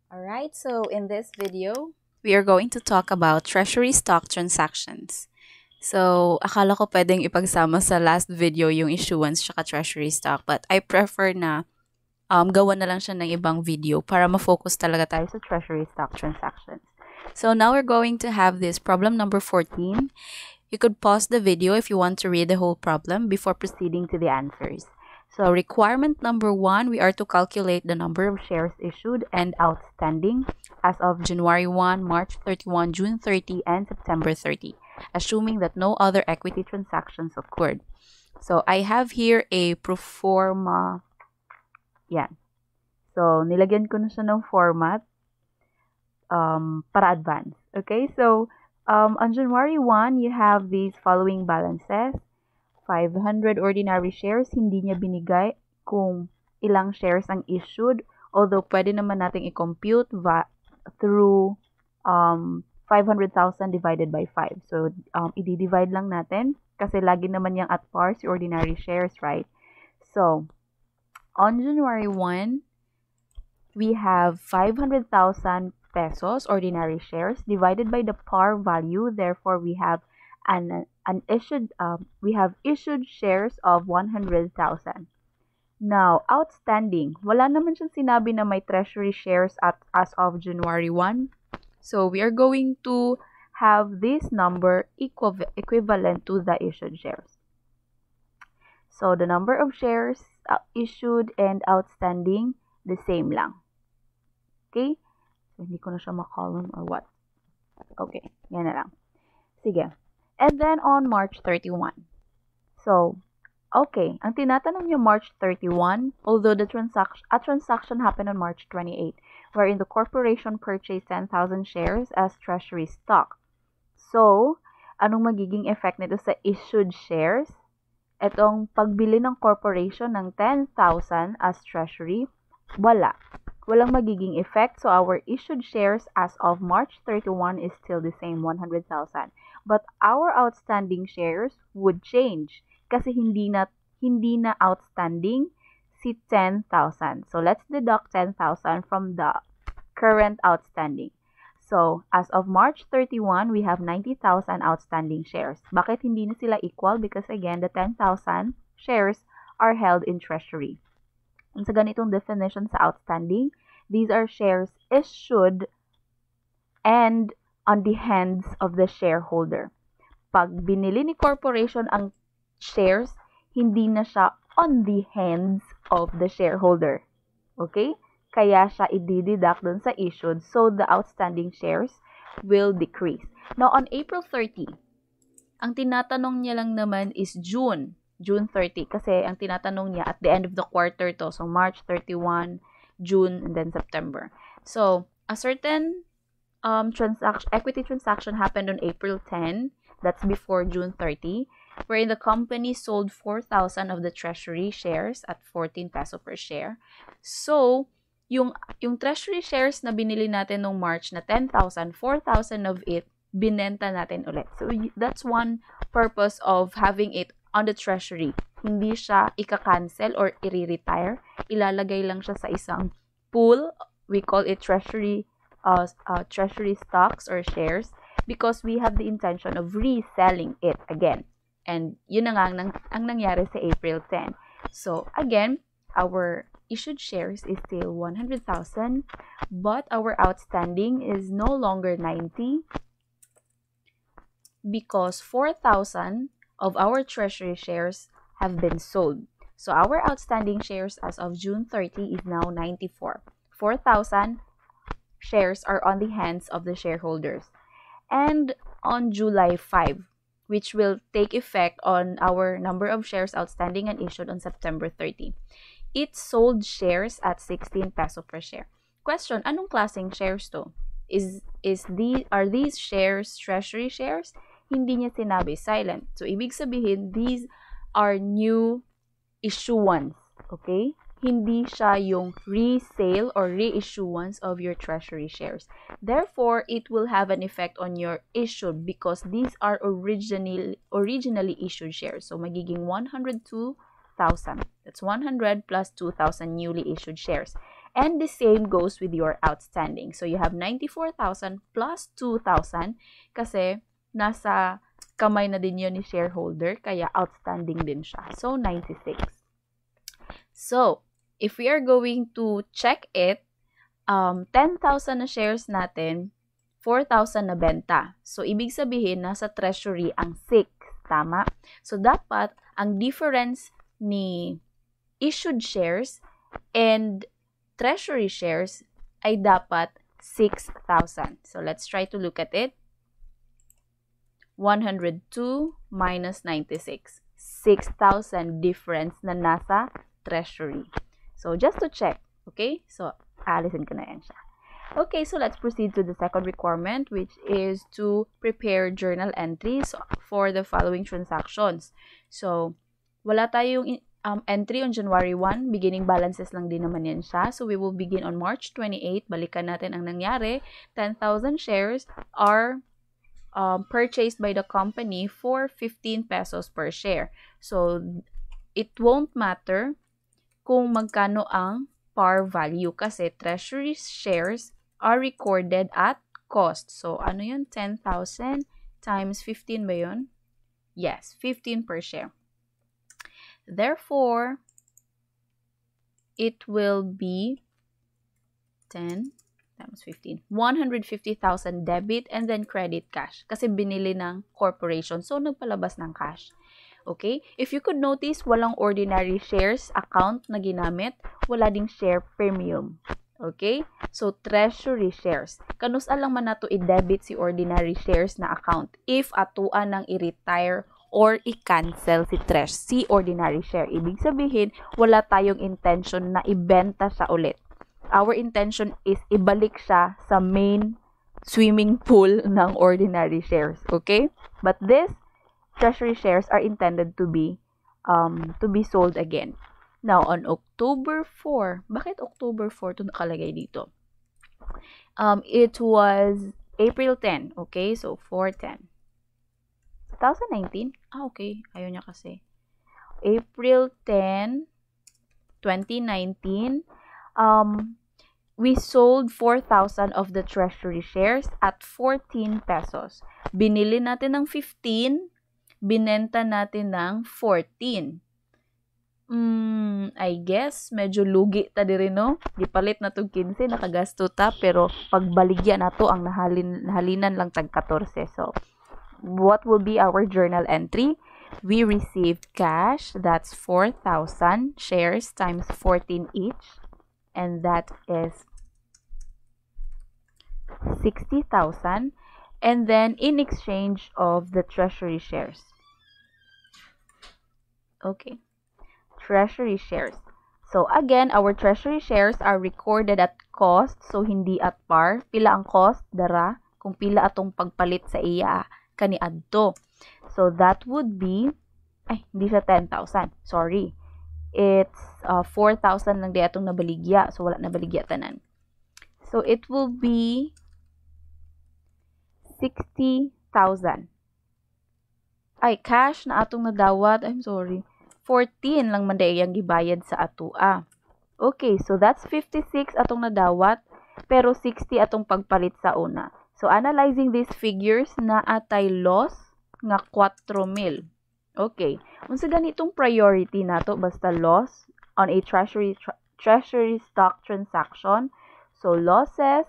Alright, so in this video, we are going to talk about treasury stock transactions. So, akala ko pwedeng ipagsama sa last video yung issuance tsaka treasury stock, but I prefer na gawa na lang siya ng ibang video para ma-focus talaga tayo sa treasury stock transactions. So, now we're going to have this problem number 14. You could pause the video if you want to read the whole problem before proceeding to the answers. So requirement number 1, we are to calculate the number of shares issued and outstanding as of January 1, March 31, June 30, and September 30, assuming that no other equity transactions occurred. So I have here a pro forma. Yan. So nilagyan ko na siya ng format para advance. Okay, so on January 1, you have these following balances. 500 ordinary shares, hindi niya binigay kung ilang shares ang issued. Although, pwede naman nating i-compute through 500,000 divided by 5. So, i-divide lang natin kasi lagi naman yung at par si ordinary shares, right? So, on January 1, we have 500,000 pesos ordinary shares divided by the par value. Therefore, we have we have issued shares of 100,000. Now, outstanding. Wala naman siyang sinabi na may treasury shares as of January 1. So, we are going to have this number equivalent to the issued shares. So, the number of shares issued and outstanding, the same lang. Okay? So, hindi ko na siya ma-column or what. Okay, yan na lang. Sige. And then on March 31. So, okay, ang tinatanong niyo March 31, although a transaction happened on March 28, wherein the corporation purchased 10,000 shares as treasury stock. So, anong magiging effect nito sa issued shares? Itong pagbili ng corporation ng 10,000 as treasury, wala. Walang magiging effect. So, our issued shares as of March 31 is still the same, 100,000. But our outstanding shares would change kasi hindi na outstanding si 10,000. So, let's deduct 10,000 from the current outstanding. So, as of March 31, we have 90,000 outstanding shares. Bakit hindi na sila equal? Because again, the 10,000 shares are held in treasury. And sa ganitong definition sa outstanding, these are shares issued and on the hands of the shareholder. Pag binili ni corporation ang shares, hindi na siya on the hands of the shareholder. Okay? Kaya siya i-deduct dun sa issued, so the outstanding shares will decrease. Now, on April 30, ang tinatanong niya lang naman is June 30, kasi ang tinatanong niya at the end of the quarter to, so March 31, June, and then September. So, a certain equity transaction happened on April 10, that's before June 30, wherein the company sold 4,000 of the treasury shares at 14 peso per share. So, yung treasury shares na binili natin nung March na 10,000, 4,000 of it, binenta natin ulit. So, that's one purpose of having it on the treasury. Hindi siya ika-cancel or i-retire. Ilalagay lang siya sa isang pool. We call it treasury stocks or shares because we have the intention of reselling it again. And yun na nga ang nangyari sa April 10. So, again, our issued shares is still 100,000, but our outstanding is no longer 90 because 4,000 of our treasury shares have been sold. So, our outstanding shares as of June 30 is now 94. 4,000 shares are on the hands of the shareholders. And on July 5, which will take effect on our number of shares outstanding and issued on September 30, it sold shares at 16 peso per share. Question, anong klaseng shares to? Are these shares treasury shares? Hindi niya sinabi, silent. So, ibig sabihin, these are new issuance. Okay? Hindi siya yung resale or reissuance of your treasury shares. Therefore, it will have an effect on your issued because these are originally issued shares. So, magiging 102,000. That's 100 plus 2,000 newly issued shares. And the same goes with your outstanding. So you have 94,000 plus 2,000 kasi nasa kamay na din yun ni shareholder, kaya outstanding din siya. So 96. So, if we are going to check it, 10,000 na shares natin, 4,000 na benta. So, ibig sabihin, nasa treasury ang 6. Tama? So, dapat, ang difference ni issued shares and treasury shares ay dapat 6,000. So, let's try to look at it. 102 minus 96. 6,000 difference na nasa treasury. So, just to check. Okay? So, alisin ko na yan siya. Okay, so let's proceed to the second requirement, which is to prepare journal entries for the following transactions. So, wala tayong entry on January 1. Beginning balances lang din naman yan siya. So, we will begin on March 28. Balikan natin ang nangyari. 10,000 shares are purchased by the company for 15 pesos per share. So, it won't matter kung magkano ang par value kasi treasury shares are recorded at cost. So, ano yun? 10,000 times 15 ba yun? Yes, 15 per share. Therefore, it will be 10 times 15. 150,000 debit and then credit cash. Kasi binili ng corporation. So, nagpalabas ng cash. Okay? If you could notice, walang ordinary shares account na ginamit. Wala ding share premium. Okay? So, treasury shares. Kanus alang man nato i-debit si ordinary shares na account if atuan nang i-retire or i-cancel si ordinary share. Ibig sabihin, wala tayong intention na ibenta siya ulit. Our intention is ibalik siya sa main swimming pool ng ordinary shares. Okay? But this treasury shares are intended to be sold again. Now, on October 4, bakit October 4 ito nakalagay dito? It was April 10, okay? So, 4/10. 2019? Okay. Ayaw niya kasi. April 10, 2019, we sold 4,000 of the treasury shares at 14 pesos. Binili natin ng 15, binenta natin ng 14. I guess, medyo lugi ta diri no? Gipalit na tong 15, nakagasto ta, pero pagbaligya na to, ang nahalinan lang tag 14. So, what will be our journal entry? We received cash, that's 4,000 shares times 14 each, and that is 60,000. And then, in exchange of the treasury shares. Okay. Treasury shares. So, again, our treasury shares are recorded at cost. So, hindi at par. Pila ang cost? Dara. Kung pila atong pagpalit sa iya, kaniadto. So, that would be, hindi siya 10,000. Sorry. It's 4,000 lang di atong nabaligya. So, wala nabaligya tanan. So, it will be 60,000. Cash na atong nadawat. I'm sorry. 14 lang man dayang gibayad sa atua. Okay, so that's 56 atong nadawat, pero 60 atong pagpalit sa una. So, analyzing these figures, na atay loss nga 4,000. Okay. Unsa ganitong priority nato basta loss on a treasury stock transaction. So, losses,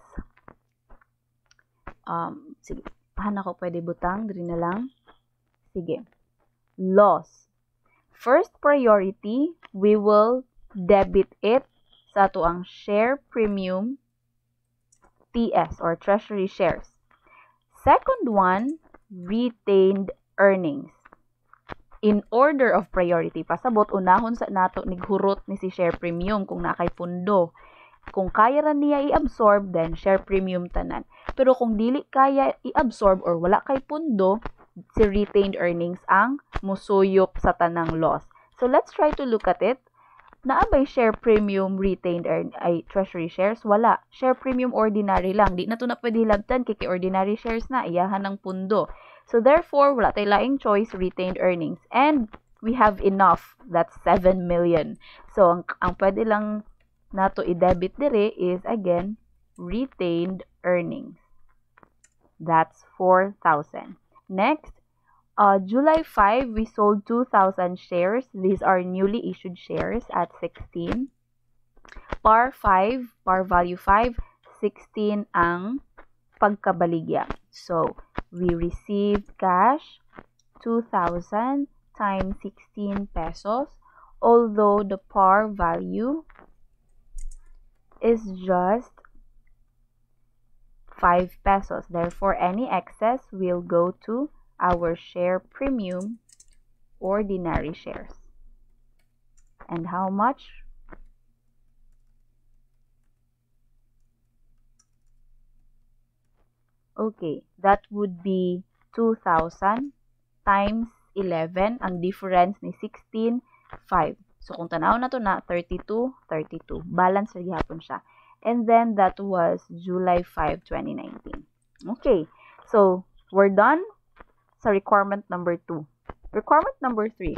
sige, ako pwede butang, diri na lang. Sige. Loss. First priority, we will debit it sa ato ang share premium TS or treasury shares. Second one, retained earnings. In order of priority, pasabot unahon sa nato nighurot ni si share premium kung nakay pundo. Kung kaya ra niya i-absorb, then share premium tanan. Pero kung dili kaya i-absorb or wala kay pundo, si retained earnings ang musuyop sa tanang loss. So, let's try to look at it. Naabay share premium retained treasury shares? Wala. Share premium ordinary lang. Di na to na pwede labtan kay ordinary shares na. Iyahan ng pundo. So, therefore, wala tayo laing choice, retained earnings. And we have enough. That's 7 million. So, ang pwede lang nato i-debit dire is again retained earnings. That's 4,000. Next, July 5, we sold 2,000 shares. These are newly issued shares at 16. Par 5, par value 5, 16 ang pagkabaligya. So, we received cash 2,000 times 16 pesos, although the par value is just 5 pesos. Therefore, any excess will go to our share premium ordinary shares. And how much? Okay, that would be 2,000 times 11. Ang difference ni 16, 5. So, kung tanaw na to na, 32, 32. Balance na gihapon siya. And then, that was July 5, 2019. Okay, so, we're done sa requirement number 2. Requirement number 3.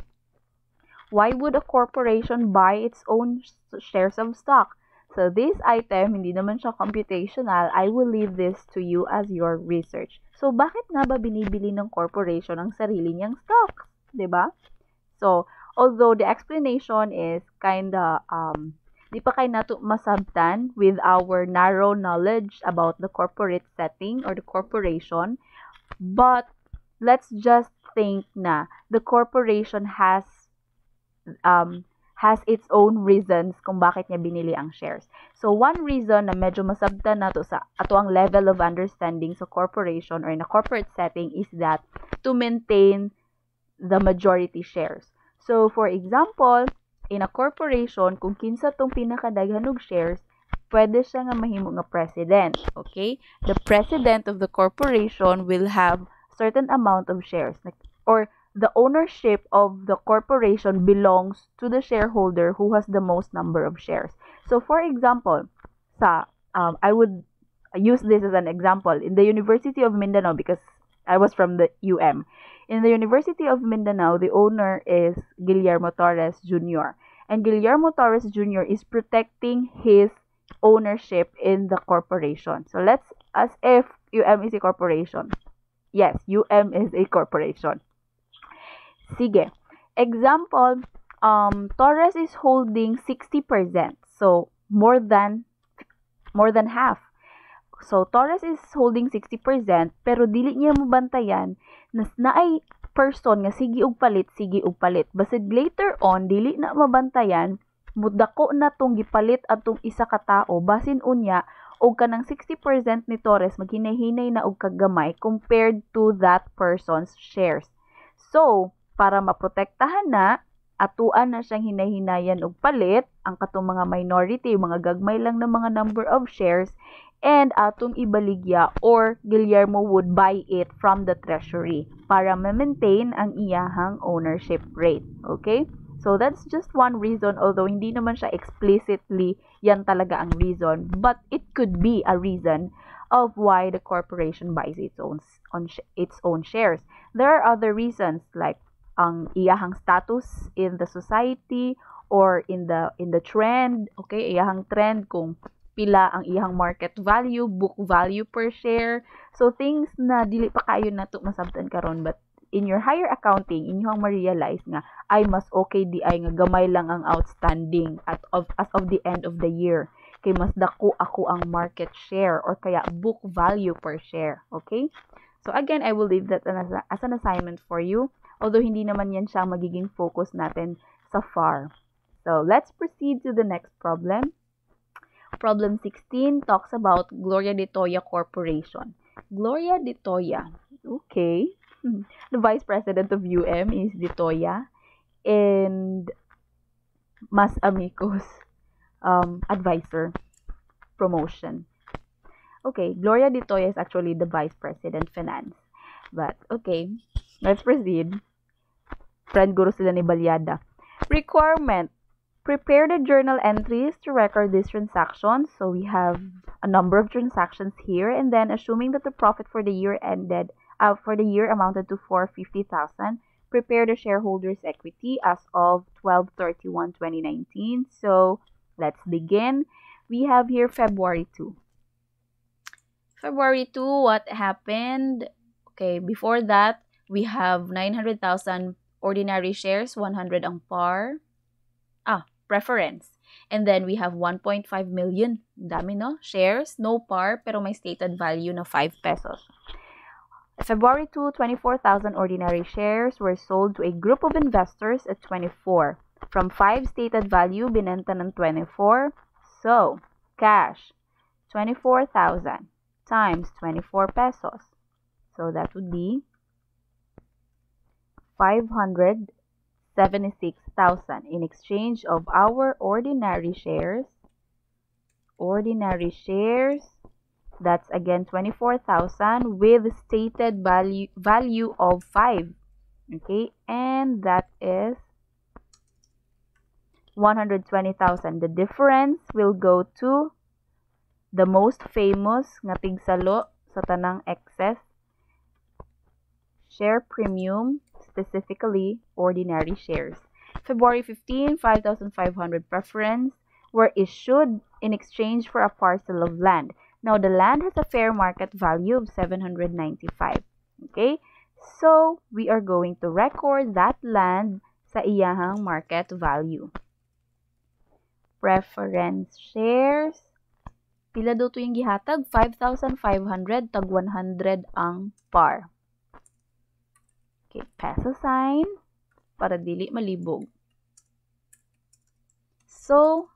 Why would a corporation buy its own shares of stock? So, this item, hindi naman siya computational. I will leave this to you as your research. So, bakit nga ba binibili ng corporation ang sarili niyang stocks? Diba? So, although the explanation is kinda, di pa kayo nato masabtan with our narrow knowledge about the corporate setting or the corporation, but let's just think na the corporation has its own reasons kung bakit niya binili ang shares. So, one reason na medyo masabtan nato sa ato ang level of understanding sa corporation or in a corporate setting is that to maintain the majority shares. So, for example, in a corporation, kung kinsa tong pinakadaghanog shares, pwede siya nga mahimo nga president. Okay? The president of the corporation will have certain amount of shares. Or the ownership of the corporation belongs to the shareholder who has the most number of shares. So, for example, I would use this as an example. In the University of Mindanao, because I was from the UM. In the University of Mindanao, the owner is Guillermo Torres Jr. And Guillermo Torres Jr. is protecting his ownership in the corporation. So, as if UM is a corporation. Yes, UM is a corporation. Sige. Example, Torres is holding 60%. So, more than half. So, Torres is holding 60%, pero dili niya mabantayan na ay person nga sige og palit. Basid later on, dili na mabantayan, mudako na tong gipalit atong isa ka tao, basin unya, og kanang 60% ni Torres maghinay-hinay na og kagamay compared to that person's shares. So, para maprotektahan na, atuan na siyang hinay-hinayan og palit, ang katong mga minority, mga gagmay lang na mga number of shares, and atong ibaligya or Guillermo would buy it from the treasury para ma-maintain ang iyahang ownership rate. Okay? So, that's just one reason, although hindi naman siya explicitly yan talaga ang reason, but it could be a reason of why the corporation buys its own shares. There are other reasons like ang iyahang status in the society or in the trend, okay, iyahang trend kung pila ang iyahang market value, book value per share. So things na dili pa kayo nato masabtan karon, but in your higher accounting inyong ma-realize nga ay mas okay di ay nga gamay lang ang outstanding as of the end of the year. Kay mas dako ako ang market share or kaya book value per share, okay? So again, I will leave that as an assignment for you. Although hindi naman yan siya magiging focus natin sa FAR. So, let's proceed to the next problem. Problem 16 talks about Gloria de Toya Corporation. Gloria de Toya, okay. The Vice President of UM is de Toya and Mas Amico's advisor promotion. Okay, Gloria de Toya is actually the Vice President Finance. But, okay, let's proceed. Friend guru sila ni Balyada. Requirement. Prepare the journal entries to record these transactions. So we have a number of transactions here, and then assuming that the profit for the year amounted to 450,000, prepare the shareholders' equity as of 12/31/2019. So Let's begin. We have here February 2. February 2, what happened? Okay, before that, we have 900,000 ordinary shares, 100 ang par. Preference. And then we have 1.5 million. Dami, no? Shares, no par, pero may stated value na 5 pesos. February 2, 24,000 ordinary shares were sold to a group of investors at 24. From 5 stated value, binenta ng 24. So, cash, 24,000 times 24 pesos. So, that would be 576,000 in exchange of our ordinary shares. Ordinary shares, that's again 24,000 with stated value of 5. Okay, and that is 120,000. The difference will go to the most famous nga tigsalo sa tanang excess share premium, specifically ordinary shares. February 15, 5,500 preference were issued in exchange for a parcel of land. Now, the land has a fair market value of 795. Okay? So, we are going to record that land sa iyahang market value. Preference shares. Pila daw to yung gihatag? 5,500 tag 100 ang par. Okay, peso sign para dili malibog. So,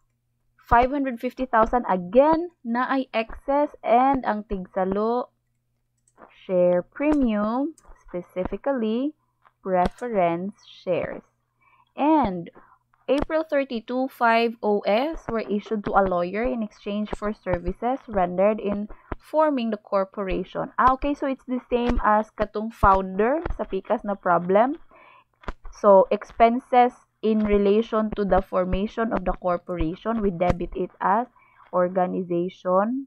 550,000 again na ay excess and ang tigsalo share premium, specifically preference shares. And April 32, 5 OS were issued to a lawyer in exchange for services rendered in forming the corporation. Okay, so it's the same as katong founder sa pikas na problem. So, expenses in relation to the formation of the corporation, we debit it as organization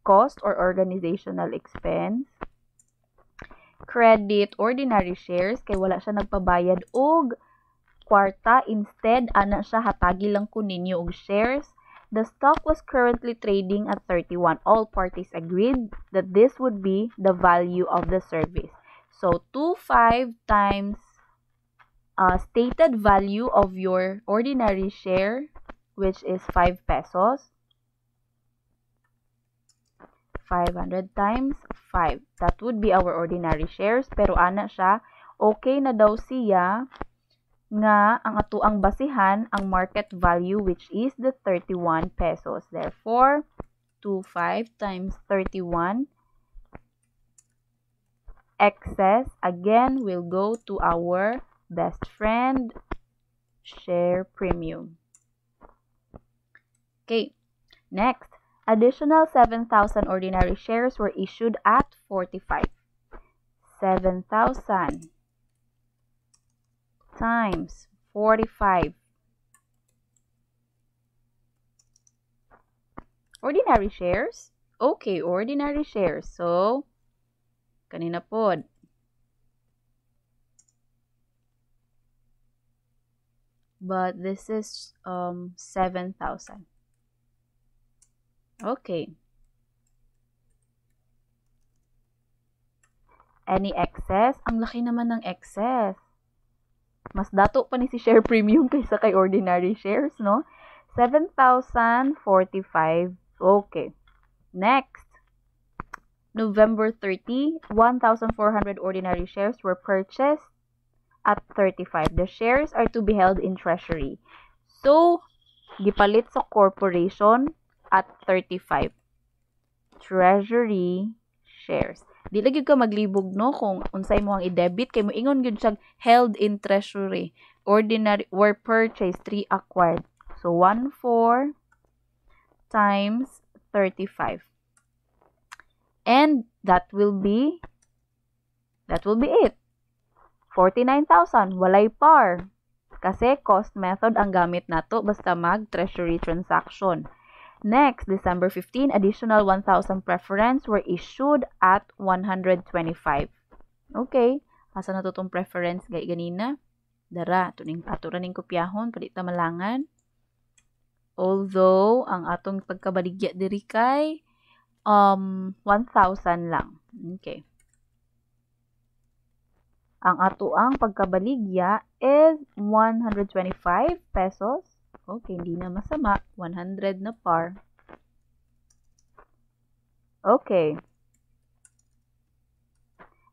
cost or organizational expense. Credit ordinary shares, kay wala siya nagpabayad og kwarta, instead ana siya hatagi lang ko ninyo og shares. The stock was currently trading at 31. All parties agreed that this would be the value of the service. So 25 times stated value of your ordinary share, which is 5 pesos. 500 times 5. That would be our ordinary shares. Pero ana siya, okay na daw siya nga ang atuang basihan ang market value, which is the 31 pesos. Therefore, 25 times 31 excess again will go to our best friend share premium. Okay, next, additional 7,000 ordinary shares were issued at 45. 7,000 times 45. Ordinary shares? Okay, ordinary shares. So, kanina pod. But this is 7,000. Okay. Any excess? Ang laki naman ng excess. Mas dato pa ni si share premium kaysa kay ordinary shares, no? 7,045. Okay. Next. November 30, 1,400 ordinary shares were purchased at 35. The shares are to be held in treasury. So, gipalit sa corporation at 35. Treasury shares. Di lagi ka maglibog, no, kung unsay mo ang i-debit kay mo ingon gyud siya held in treasury. Ordinary were purchased, 3 acquired. So 1,4 times 35. And that will be it. 49,000 walay par. Kasi cost method ang gamit nato basta mag treasury transaction. Next, December 15, additional 1,000 preference were issued at 125. Okay, asa na to tong preference gay ganina? Dara, ato ning kopyahon, palit ta malangan. Although, ang atong pagkabaligya diri kay 1,000 lang. Okay. Ang atoang pagkabaligya is 125 pesos. Okay, hindi na masama. 100 na par. Okay.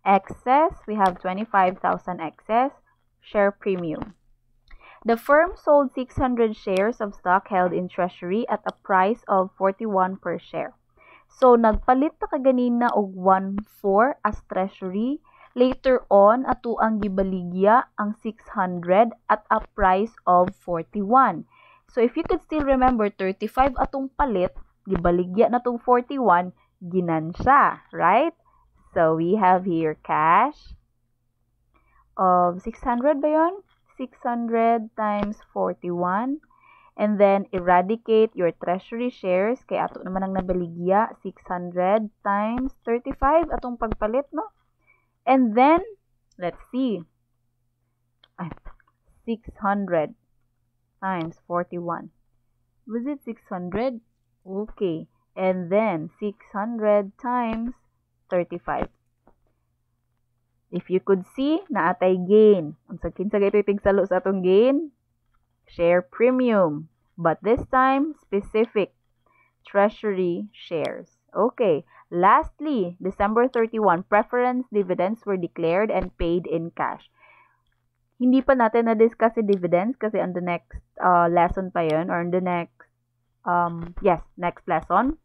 Excess, we have 25,000 excess. Share premium. The firm sold 600 shares of stock held in treasury at a price of 41 per share. So, nagpalit ta kaganina og 1,4 as treasury. Later on, ato ang gibaligya ang 600 at a price of 41. So, if you could still remember, 35 atong palit, gibaligya na tong 41, ginansya, right? So, we have here cash of 600 ba yun? 600 times 41. And then, eradicate your treasury shares. Kaya ato naman ang nabaligya, 600 times 35 atong pagpalit, no? And then, let's see. 600 times 41. Was it 600? Okay. And then, 600 times 35. If you could see, naatay gain. Unsa kinsa gaytoy tigsalo sa atong gain? Share premium. But this time, specific treasury shares. Okay. Lastly, December 31, preference dividends were declared and paid in cash. Hindi pa natin na-discuss si dividends kasi on the next lesson pa yun, or on the next, next lesson.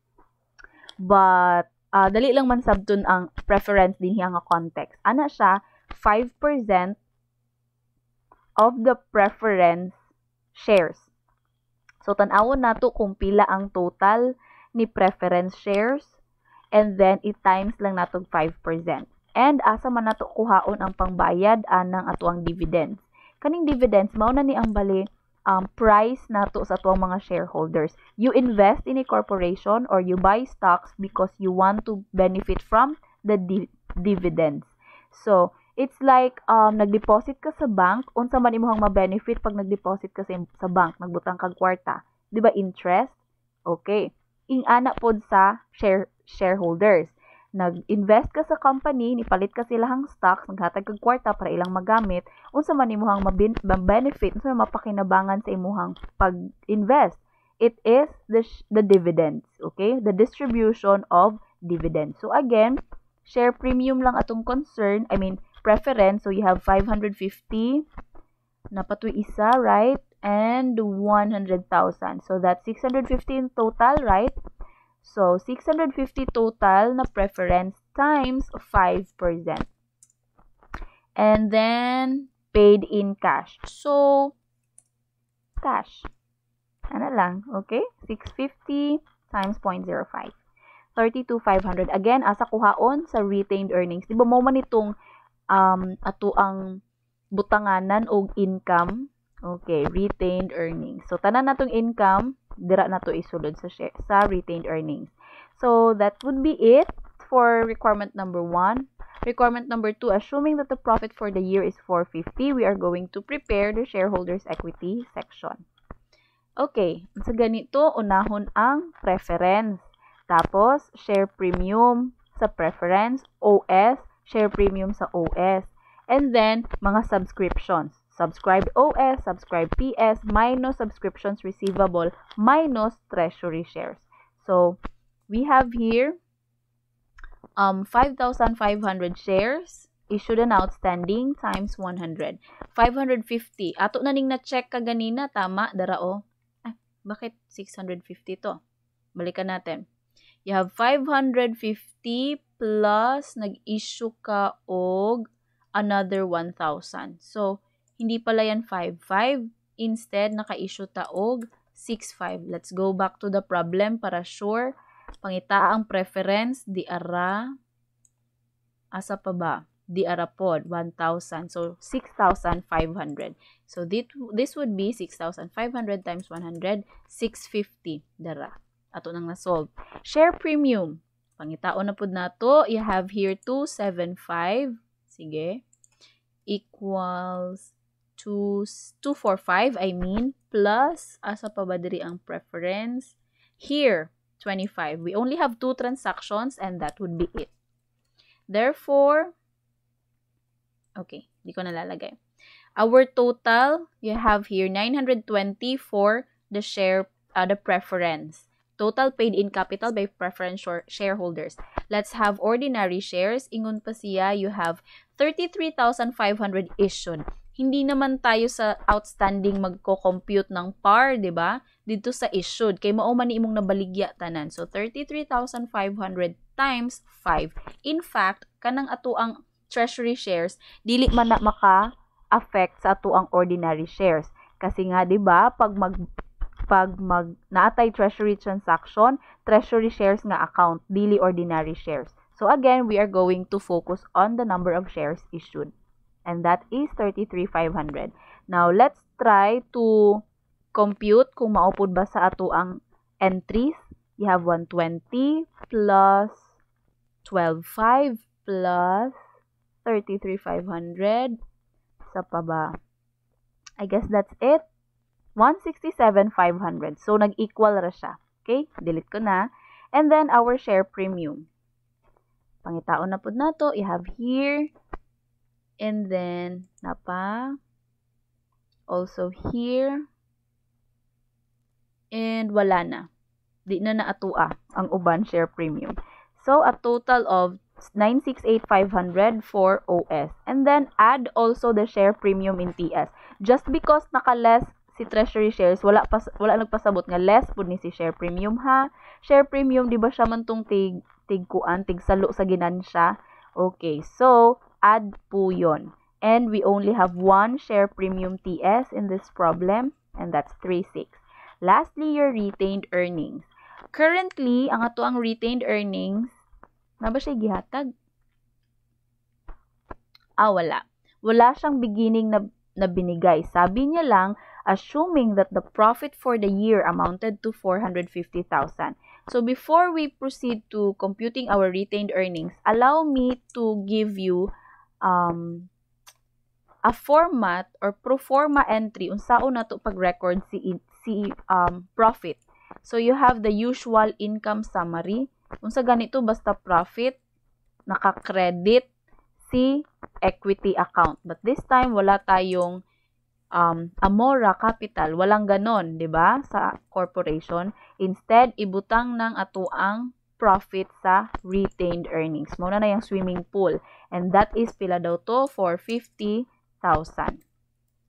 But, dali lang man sabton ang preference din nga context. Ana siya, 5% of the preference shares. So, tanawon nato kung pila ang total ni preference shares and then i-times lang nato 5%. And asa man nato kuhaon ang pangbayad anang atuang dividends. Kaning dividends, mao na ni ang bali price nato sa atuang mga shareholders. You invest in a corporation or you buy stocks because you want to benefit from the dividends. So, it's like nag-deposit ka sa bank, unsa man imong ma-benefit pag nag-deposit ka sa bank, nagbutang kag kwarta, 'di ba interest? Okay. Ing-ana pod sa shareholders. Nag-invest ka sa company, nipalit ka silahang stocks, naghatag kag kwarta para ilang magamit, unsa man imong benefit, unsa man mapakinabangan sa imong pag-invest. It is the dividends, okay? The distribution of dividends. So again, share premium lang atong preference. So you have 550 napatoy isa, right? And 100,000. So that's 650 in total, right? So, 650 total na preference times 5%. And then, paid in cash. So, cash. Ano lang, okay? 650 times 0.05. 32,500. Again, asa kuhaon sa retained earnings. Di ba mo man itong ato ang butanganan o income? Okay, retained earnings. So, tanan natong income, dira na to isulod sa retained earnings. So, that would be it for requirement number 1. Requirement number 2, assuming that the profit for the year is 450, we are going to prepare the shareholders' equity section. Okay, sa ganito, unahon ang preference. Tapos, share premium sa preference, OS, share premium sa OS. And then, mga subscriptions. Subscribed OS, subscribed PS, minus subscriptions receivable, minus treasury shares. So, we have here 5,500 shares issued and outstanding times 100. 550. Ato na ning na-check kaganina, tama, darao. Bakit 650 to? Balikan natin. You have 550 plus nag-issue ka og another 1,000. So, hindi pala yan 5,500. Instead, naka-issue ta og 6,500. Let's go back to the problem para sure. Pangita ang preference, di ara. Asa pa ba? Di ara pod, 1,000. So, 6,500. So, this would be 6,500 times 100, 650. Dara. Ato nang na-solve. Share premium. Pangitaon na pod nato. You have here 275. Sige. Equals 245, I mean, plus, asa pa ba diri ang preference? Here, 25. We only have 2 transactions and that would be it. Therefore, okay, di ko nalalagay. Our total, you have here 920 for the the preference. Total paid in capital by preference shareholders. Let's have ordinary shares. Ingon pa siya, you have 33,500 issued. Hindi naman tayo sa outstanding magko-compute ng par, di ba? Dito sa issued. Kay mao man imong nabaligya tanan. So, 33,500 times 5. In fact, kanang ato ang treasury shares, dili man na maka-affect sa ato ang ordinary shares. Kasi nga, di ba, pag naatay treasury transaction, treasury shares nga account, dili ordinary shares. So again, we are going to focus on the number of shares issued. And that is 33,500. Now, let's try to compute kung maupod ba sa ato ang entries. You have 120 plus 12,500 plus 33,500. Sa pa ba? I guess that's it. 167,500. So, nag-equal ra siya. Okay? Delete ko na. And then, our share premium. Pangitaon na po na to. You have here. And then, napa. Also here. And wala na. Di na naatua ang uban share premium. So, a total of 968,500 for OS. And then, add also the share premium in TS. Just because naka-less si treasury shares, wala nagpasabot nga less pud ni si share premium ha. Share premium, di ba siya man tong tig salo sa ginansya? Okay, so add po yon. And we only have one share premium TS in this problem, and that's 36. Lastly, your retained earnings. Currently, ang ato ang retained earnings, na ba siya gihatag? Wala. Wala siyang beginning na binigay. Sabi niya lang, assuming that the profit for the year amounted to 450,000. So before we proceed to computing our retained earnings, allow me to give you a format or pro forma entry unsaon nato pag-record si profit. So you have the usual income summary. Unsa ganito basta profit, naka-credit si equity account. But this time wala tayong Amora Capital, walang ganon, 'di ba? Sa corporation, instead ibutang ng atuang profit sa retained earnings. Muna na yung swimming pool, and that is pila daw to for 50,000.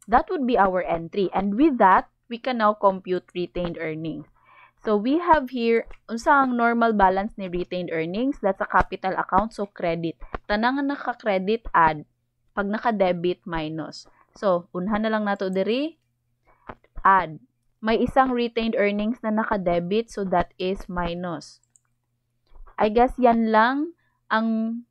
That would be our entry, and with that we can now compute retained earnings. So we have here unsa ang normal balance ni retained earnings? That's a capital account, so credit. Tanang nga naka-credit add, pag naka-debit minus. So, unhan na lang nato diri, add. May isang retained earnings na naka-debit, so that is minus. I guess yan lang ang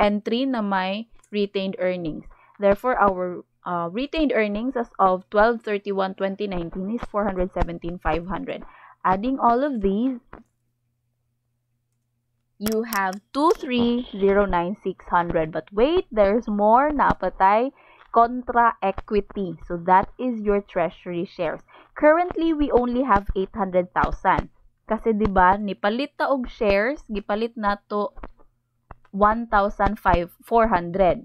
entry na may retained earnings. Therefore, our retained earnings as of 12/31/2019 is 417,500. Adding all of these, you have 2309600. But wait, there's more. Napatay contra equity. So that is your treasury shares. Currently, we only have 800,000. Kasi 'di ba, nipalit ta og shares, gipalit nato 1,400.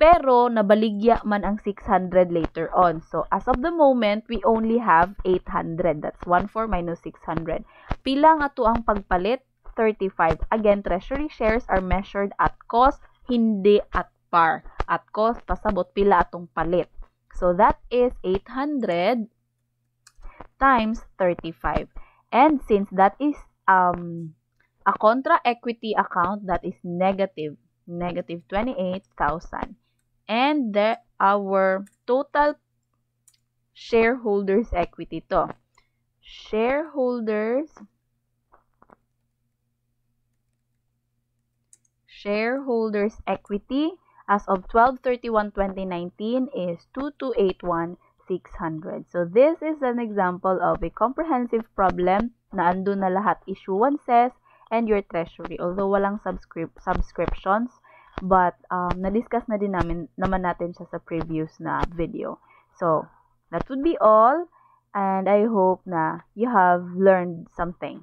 Pero nabaligya man ang 600 later on. So as of the moment, we only have 800. That's 14 minus 600. Pila nga to ang pagpalit? 35. Again, treasury shares are measured at cost, hindi at par. At cost, pasabot pila atong palit. So that is 800 times 35. And since that is a contra equity account, that is negative 28,000. And our total shareholders equity to. Shareholders equity as of 12/31/2019 is 2,281,600. So this is an example of a comprehensive problem na andun na lahat issuances and your treasury. Although walang subscriptions, But na-discuss na din naman natin siya sa previous na video. So, that would be all. And I hope na you have learned something.